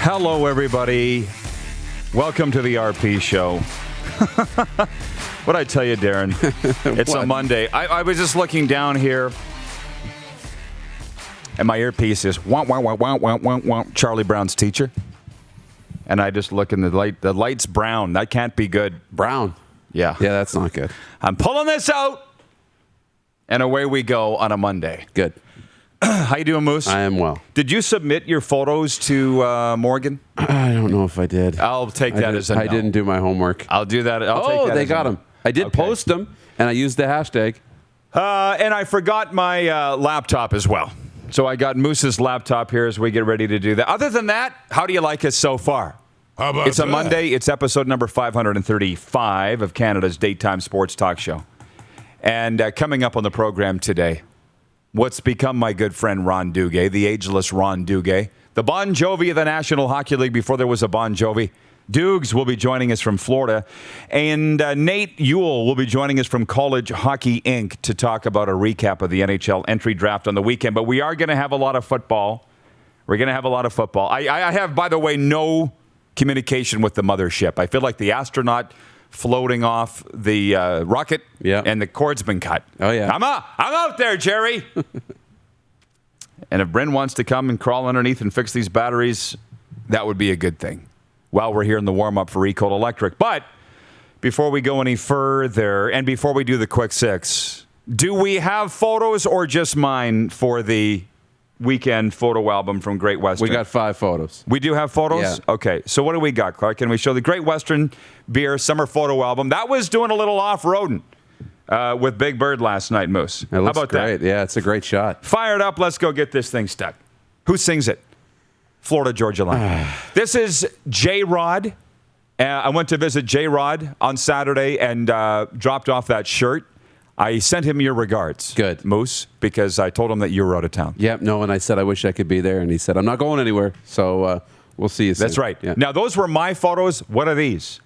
Hello, everybody. Welcome to the RP Show. What'd I tell you, Darren? It's a Monday. I was just looking down here, and my earpiece is wah, wah, wah, wah, wah, wah, wah, Charlie Brown's Teacher. And I just look in the light. The light's brown. That can't be good. Brown. Yeah. Yeah, that's not good. I'm pulling this out, and away we go on a Monday. Good. How you doing, Moose? I am well. Did you submit your photos to Morgan? I don't know if I did. I'll take that as a no. I didn't do my homework. I'll do that. I'll take that they as got a no. them. I did post them, and I used the hashtag. And I forgot my laptop as well. So I got Moose's laptop here as we get ready to do that. Other than that, how do you like us so far? How about It's a that? Monday. It's episode number 535 of Canada's daytime sports talk show. And coming up on the program today, what's become my good friend Ron Duguay, the ageless Ron Duguay, the Bon Jovi of the National Hockey League before there was a Bon Jovi. Dukes will be joining us from Florida. And Nate Ewell will be joining us from College Hockey Inc. to talk about a recap of the NHL Entry Draft on the weekend. But we are going to have a lot of football. We're going to have a lot of football. I have, by the way, no communication with the mothership. I feel like the astronaut floating off the rocket, and the cord's been cut. Oh, yeah. I'm out there, Jerry. And if Bryn wants to come and crawl underneath and fix these batteries, that would be a good thing while we're here in the warm-up for Eco Electric. But before we go any further, and before we do the quick six, do we have photos or just mine for the weekend photo album from Great Western? We got 5 photos. We do have photos? Yeah. Okay. So what do we got, Clark? Can we show the Great Western Beer Summer Photo Album? That was doing a little off-roading with Big Bird last night, Moose. It looks How about great. that? Yeah, it's a great shot. Fired up. Let's go get this thing stuck. Who sings it? Florida Georgia Line. This is J-Rod. I went to visit J-Rod on Saturday and dropped off that shirt. I sent him your regards. Good. Moose, because I told him that you were out of town. Yep, no, and I said I wish I could be there, and he said, I'm not going anywhere, so we'll see you soon. That's right. Yeah. Now, those were my photos. What are these?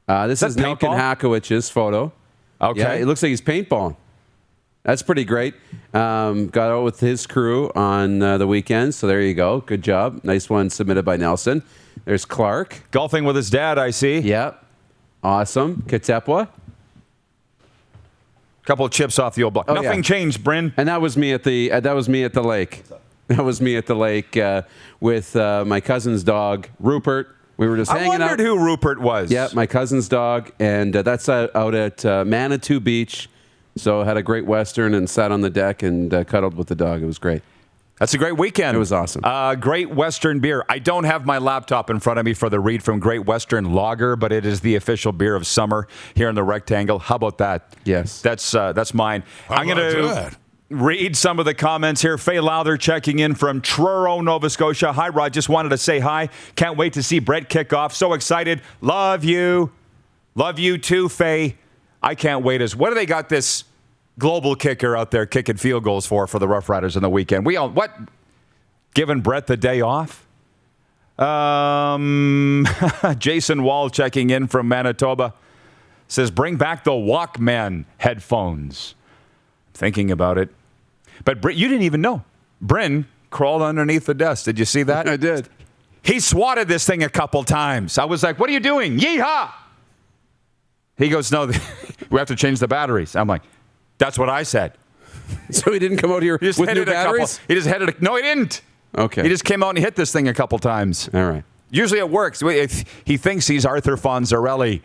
This is Nelkin Hakowich's photo. Okay. Yeah, it looks like he's paintballing. That's pretty great. Got out with his crew on the weekend, so there you go. Good job. Nice one submitted by Nelson. There's Clark. Golfing with his dad, I see. Yep. Awesome. Katepwa. Couple of chips off the old block. Nothing changed, Bryn. And that was me at the lake. That was me at the lake with my cousin's dog, Rupert. We were just hanging out. I wondered who Rupert was. Yeah, my cousin's dog, and that's out at Manitou Beach. So had a Great Western and sat on the deck and cuddled with the dog. It was great. That's a great weekend. It was awesome. Great Western beer. I don't have my laptop in front of me for the read from Great Western Lager, but it is the official beer of summer here in the Rectangle. How about that? Yes. That's mine. I'm going to read some of the comments here. Faye Lowther checking in from Truro, Nova Scotia. Hi, Rod. Just wanted to say hi. Can't wait to see Brett kick off. So excited. Love you. Love you too, Faye. I can't wait. What do they got this global kicker out there kicking field goals for the Rough Riders on the weekend? Giving Brett the day off? Jason Wall checking in from Manitoba says, bring back the Walkman headphones. Thinking about it. But you didn't even know. Bryn crawled underneath the desk. Did you see that? I did. He swatted this thing a couple times. I was like, what are you doing? Yeehaw! He goes, no, we have to change the batteries. I'm like, that's what I said. So he didn't come out here with new batteries? He just headed no, he didn't. Okay. He just came out and hit this thing a couple times. All right. Usually it works. He thinks he's Arthur Fonzarelli.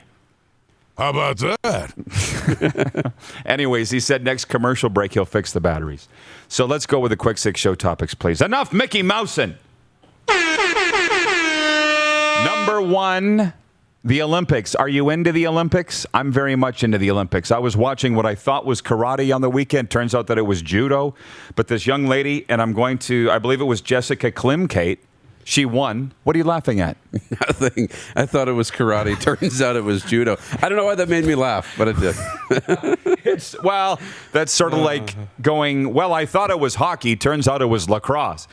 How about that? Anyways, he said next commercial break he'll fix the batteries. So let's go with the quick 6 show topics, please. Enough Mickey Mousin'. Number 1, the Olympics. Are you into the Olympics? I'm very much into the Olympics. I was watching what I thought was karate on the weekend. Turns out that it was judo. But this young lady, and I believe it was Jessica Klimkate, she won. What are you laughing at? Nothing. I thought it was karate. Turns out it was judo. I don't know why that made me laugh, but it did. That's sort of like going, I thought it was hockey. Turns out it was lacrosse,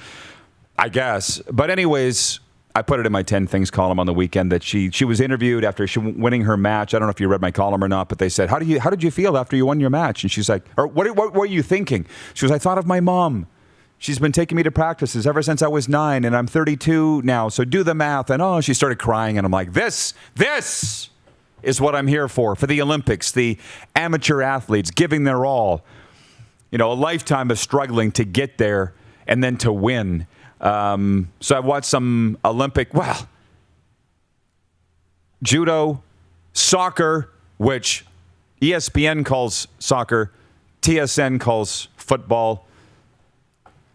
I guess. But anyways, I put it in my 10 Things column on the weekend that she was interviewed after winning her match. I don't know if you read my column or not, but they said, how did you feel after you won your match? And she's like, or what were you thinking? She goes, I thought of my mom. She's been taking me to practices ever since I was 9, and I'm 32 now, so do the math. And she started crying, and I'm like, this is what I'm here for the Olympics, the amateur athletes giving their all. A lifetime of struggling to get there and then to win. So I watched some Olympic, judo, soccer, which ESPN calls soccer, TSN calls football.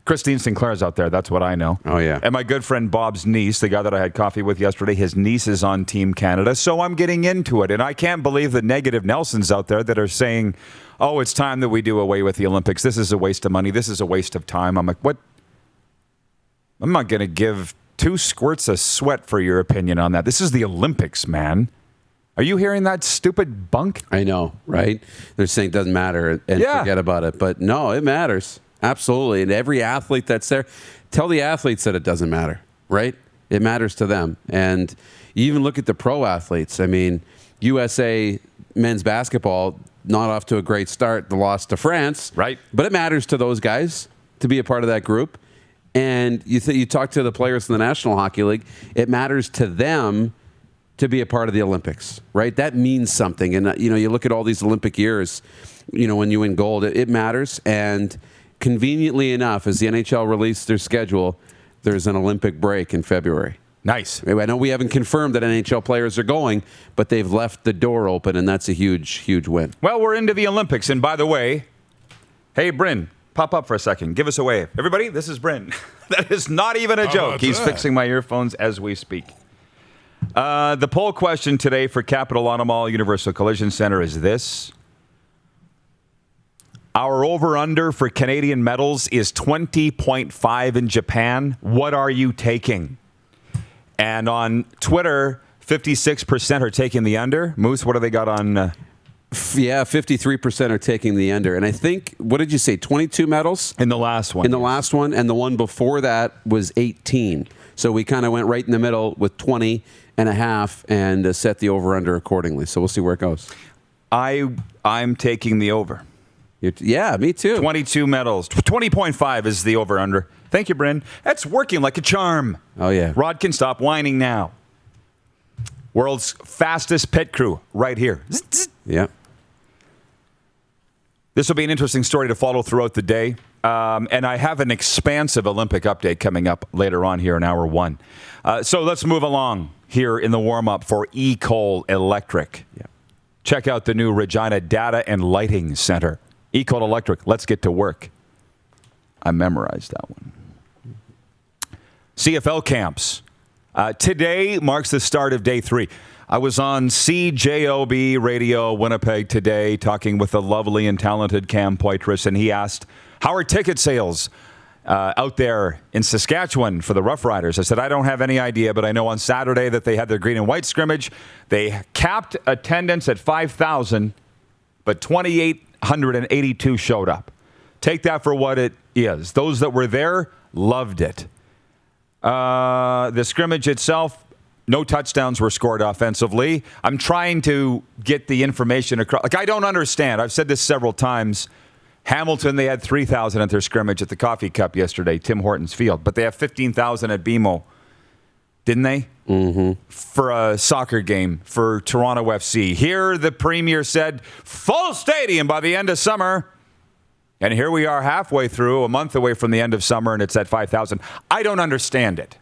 Christine Sinclair's out there. That's what I know. Oh, yeah. And my good friend Bob's niece, the guy that I had coffee with yesterday, his niece is on Team Canada. So I'm getting into it. And I can't believe the negative Nelsons out there that are saying, oh, it's time that we do away with the Olympics. This is a waste of money. This is a waste of time. I'm like, what? I'm not going to give 2 squirts of sweat for your opinion on that. This is the Olympics, man. Are you hearing that stupid bunk? I know, right? They're saying it doesn't matter and forget about it. But no, it matters. Absolutely. And every athlete that's there, tell the athletes that it doesn't matter, right? It matters to them. And you even look at the pro athletes. I mean, USA men's basketball, not off to a great start, the loss to France. Right. But it matters to those guys to be a part of that group. And you talk to the players in the National Hockey League, it matters to them to be a part of the Olympics, right? That means something. And, you look at all these Olympic years, when you win gold, it matters. And conveniently enough, as the NHL released their schedule, there's an Olympic break in February. Nice. I know we haven't confirmed that NHL players are going, but they've left the door open, and that's a huge, huge win. Well, we're into the Olympics. And by the way, hey, Bryn, pop up for a second. Give us a wave. Everybody, this is Bryn. That is not even a joke. He's fixing my earphones as we speak. The poll question today for Capital Automall Universal Collision Center is this. Our over-under for Canadian medals is 20.5 in Japan. What are you taking? And on Twitter, 56% are taking the under. Moose, what do they got on? 53% are taking the under. And I think, what did you say, 22 medals? In the last one. In the last one, and the one before that was 18. So we kind of went right in the middle with 20 and a half and set the over-under accordingly. So we'll see where it goes. I'm taking the over. Yeah, me too. 22 medals. 20.5 is the over-under. Thank you, Bryn. That's working like a charm. Oh, yeah. Rod can stop whining now. World's fastest pit crew right here. Yeah. This will be an interesting story to follow throughout the day. And I have an expansive Olympic update coming up later on here in hour 1. So let's move along here in the warm-up for Ecol Electric. Yeah. Check out the new Regina Data and Lighting Center. Ecol Electric, let's get to work. I memorized that one. CFL camps. Today marks the start of day 3. I was on CJOB Radio Winnipeg today talking with the lovely and talented Cam Poitras, and he asked, how are ticket sales out there in Saskatchewan for the Rough Riders? I said, I don't have any idea, but I know on Saturday that they had their green and white scrimmage. They capped attendance at 5,000, but 2,882 showed up. Take that for what it is. Those that were there loved it. The scrimmage itself, no touchdowns were scored offensively. I'm trying to get the information across. Like, I don't understand. I've said this several times. Hamilton, they had 3,000 at their scrimmage at the Coffee Cup yesterday, Tim Hortons Field. But they have 15,000 at BMO, didn't they? Mm-hmm. For a soccer game for Toronto FC. Here, the Premier said, full stadium by the end of summer. And here we are halfway through, a month away from the end of summer, and it's at 5,000. I don't understand it.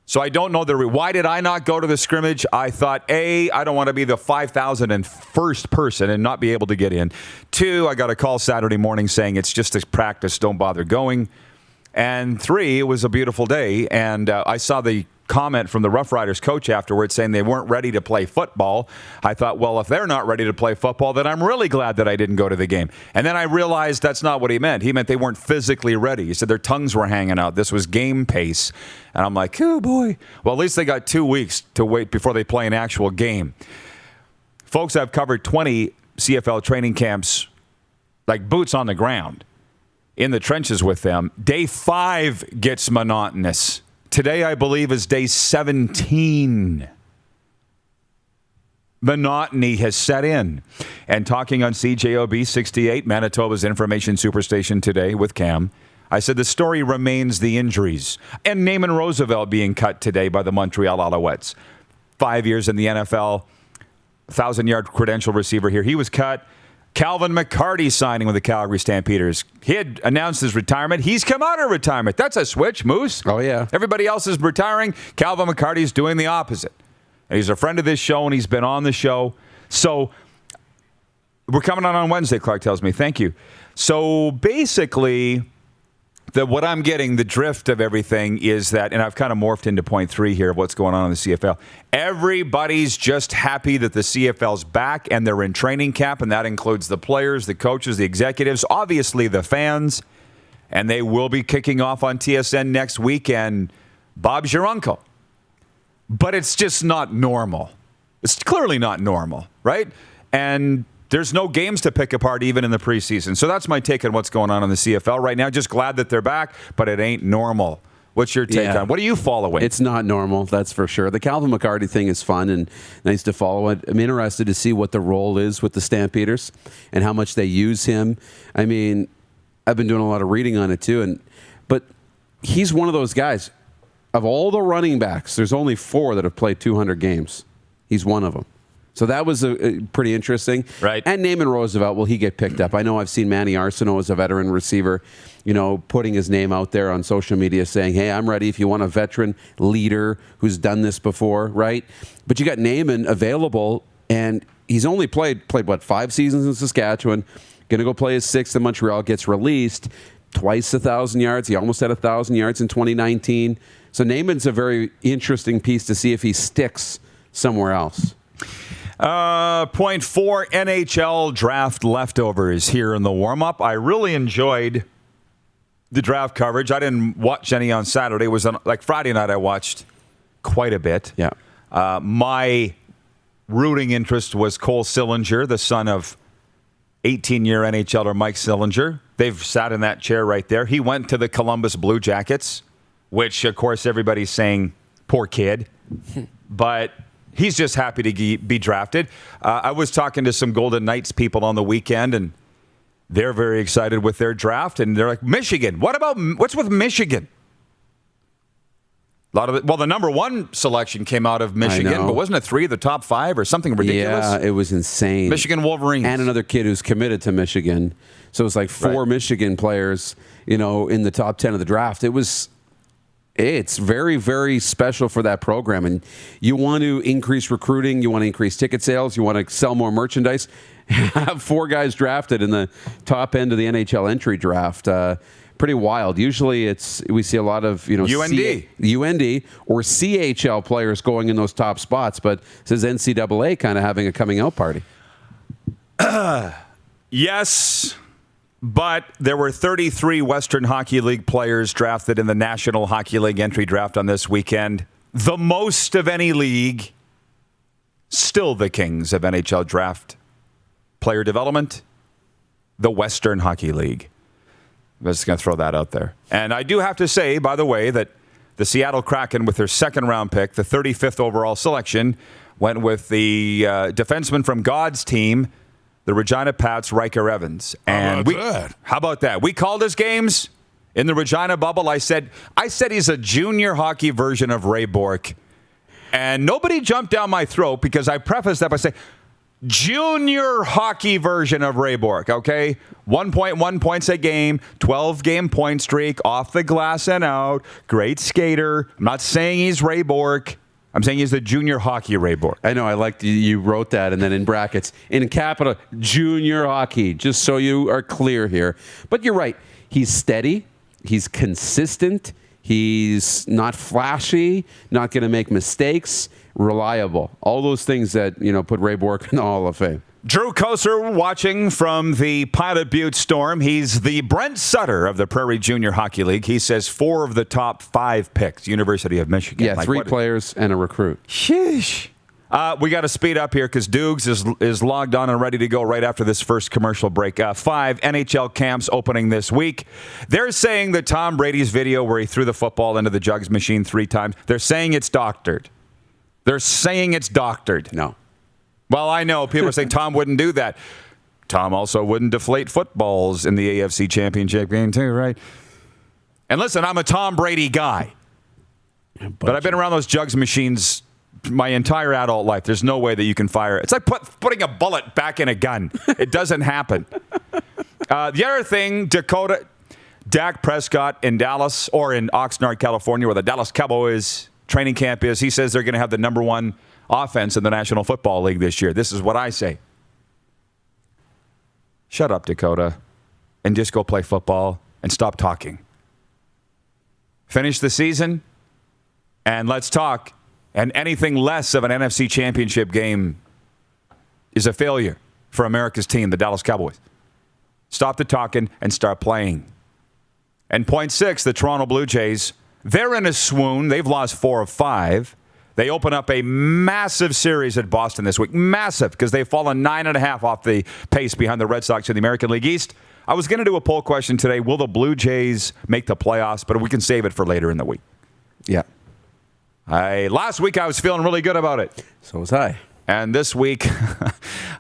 So I don't know why did I not go to the scrimmage? I thought, A, I don't want to be the 5,001st person and not be able to get in. 2, I got a call Saturday morning saying it's just a practice, don't bother going. And 3, it was a beautiful day, and I saw the comment from the Rough Riders coach afterwards saying they weren't ready to play football. I thought, well, if they're not ready to play football, then I'm really glad that I didn't go to the game. And then I realized that's not what he meant. He meant they weren't physically ready. He said their tongues were hanging out. This was game pace. And I'm like, oh, boy. Well, at least they got 2 weeks to wait before they play an actual game. Folks, I've covered 20 CFL training camps, like boots on the ground, in the trenches with them. Day 5 gets monotonous. Today, I believe, is day 17. Monotony has set in. And talking on CJOB 68, Manitoba's information superstation today with Cam, I said the story remains the injuries. And Naaman Roosevelt being cut today by the Montreal Alouettes. 5 years in the NFL, 1,000-yard credential receiver here. He was cut. Calvin McCarty signing with the Calgary Stampeders. He had announced his retirement. He's come out of retirement. That's a switch, Moose. Oh, yeah. Everybody else is retiring. Calvin McCarty's doing the opposite. And he's a friend of this show, and he's been on the show. So we're coming on Wednesday, Clark tells me. Thank you. So basically, what I'm getting, the drift of everything is that, and I've kind of morphed into point 3 here of what's going on in the CFL. Everybody's just happy that the CFL's back and they're in training camp, and that includes the players, the coaches, the executives, obviously the fans, and they will be kicking off on TSN next weekend. Bob's your uncle. But it's just not normal. It's clearly not normal, right? And there's no games to pick apart even in the preseason. So that's my take on what's going on in the CFL right now. Just glad that they're back, but it ain't normal. What's your take on? What are you following? It's not normal, that's for sure. The Calvin McCarty thing is fun and nice to follow it. I'm interested to see what the role is with the Stampeders and how much they use him. I mean, I've been doing a lot of reading on it too, but he's one of those guys. Of all the running backs, there's only 4 that have played 200 games. He's one of them. So that was pretty interesting. Right. And Naaman Roosevelt, will he get picked up? I know I've seen Manny Arsenault as a veteran receiver, putting his name out there on social media saying, hey, I'm ready if you want a veteran leader who's done this before, right? But you got Naaman available, and he's only played 5 seasons in Saskatchewan, going to go play his 6th in Montreal, gets released, twice 1,000 yards. He almost had 1,000 yards in 2019. So Naaman's a very interesting piece to see if he sticks somewhere else. Point 4, NHL draft leftovers here in the warm-up. I really enjoyed the draft coverage. I didn't watch any on Saturday. It was like Friday night I watched quite a bit. Yeah. My rooting interest was Cole Sillinger, the son of 18-year NHLer Mike Sillinger. They've sat in that chair right there. He went to the Columbus Blue Jackets, which, of course, everybody's saying, poor kid. But he's just happy to be drafted. I was talking to some Golden Knights people on the weekend, and they're very excited with their draft. And they're like, Michigan. What's with Michigan? The number 1 selection came out of Michigan, but wasn't it 3 of the top 5 or something ridiculous? Yeah, it was insane. Michigan Wolverines. And another kid who's committed to Michigan. So it was like 4 Michigan players, in the top 10 of the draft. It's very, very special for that program. And you want to increase recruiting. You want to increase ticket sales. You want to sell more merchandise. Have 4 guys drafted in the top end of the NHL Entry Draft. Pretty wild. Usually we see a lot of, UND or CHL players going in those top spots. But this is NCAA kind of having a coming out party. Yes. But there were 33 Western Hockey League players drafted in the National Hockey League Entry Draft on this weekend. The most of any league. Still the kings of NHL draft player development. The Western Hockey League. I'm just going to throw that out there. And I do have to say, by the way, that the Seattle Kraken, with their 2nd-round pick, the 35th overall selection, went with the defenseman from God's team, the Regina Pats, Riker Evans. And how about that? We called his games in the Regina bubble. I said he's a junior hockey version of Ray Bourque. And nobody jumped down my throat because I prefaced that by saying, junior hockey version of Ray Bourque, okay? 1.1 points a game, 12-game point streak, off the glass and out, great skater. I'm not saying he's Ray Bourque. I'm saying he's the junior hockey Ray Bourque. I know. I like you wrote that, and then in brackets, in capital, junior hockey, just so you are clear here. But you're right. He's steady. He's consistent. He's not flashy, not going to make mistakes, reliable. All those things that, put Ray Bourque in the Hall of Fame. Drew Koser watching from the Pilot Butte Storm. He's the Brent Sutter of the Prairie Junior Hockey League. He says 4 of the top 5 picks, University of Michigan. Yeah, 3 players and a recruit. Sheesh. We got to speed up here because Dukes is logged on and ready to go right after this first commercial break. 5 NHL camps opening this week. They're saying that Tom Brady's video where he threw the football into the jugs machine 3 times, they're saying it's doctored. No. Well, I know. People are saying Tom wouldn't do that. Tom also wouldn't deflate footballs in the AFC Championship game too, right? And listen, I'm a Tom Brady guy. But I've been around those jugs machines my entire adult life. There's no way that you can fire it. It's like putting a bullet back in a gun. It doesn't happen. The other thing, Dak Prescott in Dallas or in Oxnard, California, where the Dallas Cowboys training camp is, he says they're going to have the number one offense in the National Football League this year. This is what I say. Shut up, Dakota, and just go play football and stop talking. Finish the season, and let's talk. And anything less of an NFC championship game is a failure for America's team, the Dallas Cowboys. Stop the talking and start playing. And point 6, the Toronto Blue Jays, they're in a swoon. They've lost 4 of 5. They open up a massive series at Boston this week. Massive, because they've fallen 9.5 off the pace behind the Red Sox in the American League East. I was going to do a poll question today. Will the Blue Jays make the playoffs? But we can save it for later in the week. Yeah. Last week, I was feeling really good about it. So was I. And this week,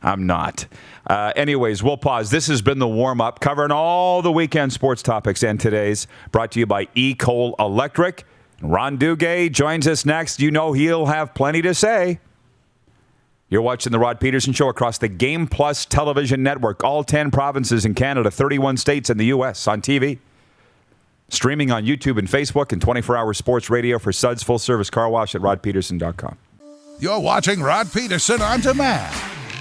I'm not. Anyways, we'll pause. This has been the warm-up, covering all the weekend sports topics and today's, brought to you by E-Cole Electric. Ron Duguay joins us next. You know he'll have plenty to say. You're watching the Rod Pedersen Show across the Game Plus television network, all 10 provinces in Canada, 31 states in the U.S. on TV. Streaming on YouTube and Facebook, and 24-hour sports radio for Suds full-service car wash at rodpedersen.com. You're watching Rod Pedersen on demand.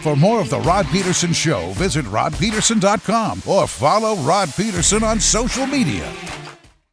For more of the Rod Pedersen Show, visit rodpedersen.com or follow Rod Pedersen on social media.